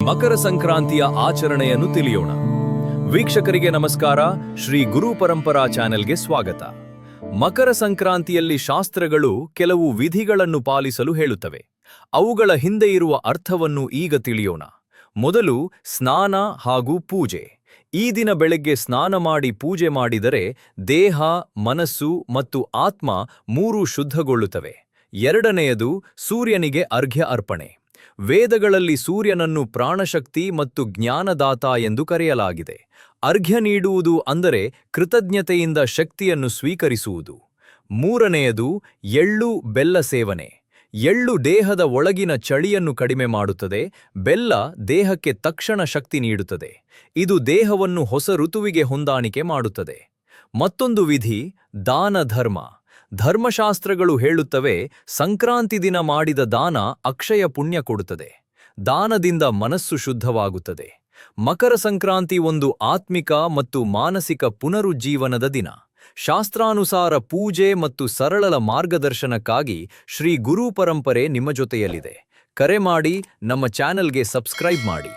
ಮಕರ ಸಂಕ್ರಾಂತಿಯ ಆಚರಣೆಯನ್ನು ತಿಳಿಯೋಣ. ವೀಕ್ಷಕರಿಗೆ ನಮಸ್ಕಾರ. ಶ್ರೀ ಗುರು ಪರಂಪರಾ ಚಾನೆಲ್ಗೆ ಸ್ವಾಗತ. ಮಕರ ಸಂಕ್ರಾಂತಿಯಲ್ಲಿ ಶಾಸ್ತ್ರಗಳು ಕೆಲವು ವಿಧಿಗಳನ್ನು ಪಾಲಿಸಲು ಹೇಳುತ್ತವೆ. ಅವುಗಳ ಹಿಂದೆ ಇರುವ ಅರ್ಥವನ್ನು ಈಗ ತಿಳಿಯೋಣ. ಮೊದಲು ಸ್ನಾನ ಹಾಗೂ ಪೂಜೆ. ಈ ದಿನ ಬೆಳಗ್ಗೆ ಸ್ನಾನ ಮಾಡಿ ಪೂಜೆ ಮಾಡಿದರೆ ದೇಹ, ಮನಸ್ಸು ಮತ್ತು ಆತ್ಮ ಮೂರೂ ಶುದ್ಧಗೊಳ್ಳುತ್ತವೆ. ಎರಡನೆಯದು ಸೂರ್ಯನಿಗೆ ಅರ್ಘ್ಯ ಅರ್ಪಣೆ. ವೇದಗಳಲ್ಲಿ ಸೂರ್ಯನನ್ನು ಪ್ರಾಣಶಕ್ತಿ ಮತ್ತು ಜ್ಞಾನದಾತ ಎಂದು ಕರೆಯಲಾಗಿದೆ. ಅರ್ಘ್ಯ ನೀಡುವುದು ಅಂದರೆ ಕೃತಜ್ಞತೆಯಿಂದ ಶಕ್ತಿಯನ್ನು ಸ್ವೀಕರಿಸುವುದು. ಮೂರನೆಯದು ಎಳ್ಳು ಬೆಲ್ಲ ಸೇವನೆ. ಎಳ್ಳು ದೇಹದ ಒಳಗಿನ ಚಳಿಯನ್ನು ಕಡಿಮೆ ಮಾಡುತ್ತದೆ. ಬೆಲ್ಲ ದೇಹಕ್ಕೆ ತಕ್ಷಣ ಶಕ್ತಿ ನೀಡುತ್ತದೆ. ಇದು ದೇಹವನ್ನು ಹೊಸ ಋತುವಿಗೆ ಹೊಂದಾಣಿಕೆ ಮಾಡುತ್ತದೆ. ಮತ್ತೊಂದು ವಿಧಿ ದಾನ ಧರ್ಮ. ಧರ್ಮಶಾಸ್ತ್ರಗಳು ಹೇಳುತ್ತವೆ, ಸಂಕ್ರಾಂತಿ ದಿನ ಮಾಡಿದ ದಾನ ಅಕ್ಷಯ ಪುಣ್ಯ ಕೊಡುತ್ತದೆ. ದಾನದಿಂದ ಮನಸ್ಸು ಶುದ್ಧವಾಗುತ್ತದೆ. ಮಕರ ಸಂಕ್ರಾಂತಿ ಒಂದು ಆತ್ಮಿಕ ಮತ್ತು ಮಾನಸಿಕ ಪುನರುಜ್ಜೀವನದ ದಿನ. ಶಾಸ್ತ್ರಾನುಸಾರ ಪೂಜೆ ಮತ್ತು ಸರಳ ಮಾರ್ಗದರ್ಶನಕ್ಕಾಗಿ ಶ್ರೀ ಗುರು ಪರಂಪರೆ ನಿಮ್ಮ ಜೊತೆಯಲ್ಲಿದೆ. ಕರೆ ಮಾಡಿ, ನಮ್ಮ ಚಾನೆಲ್ಗೆ ಸಬ್ಸ್ಕ್ರೈಬ್ ಮಾಡಿ.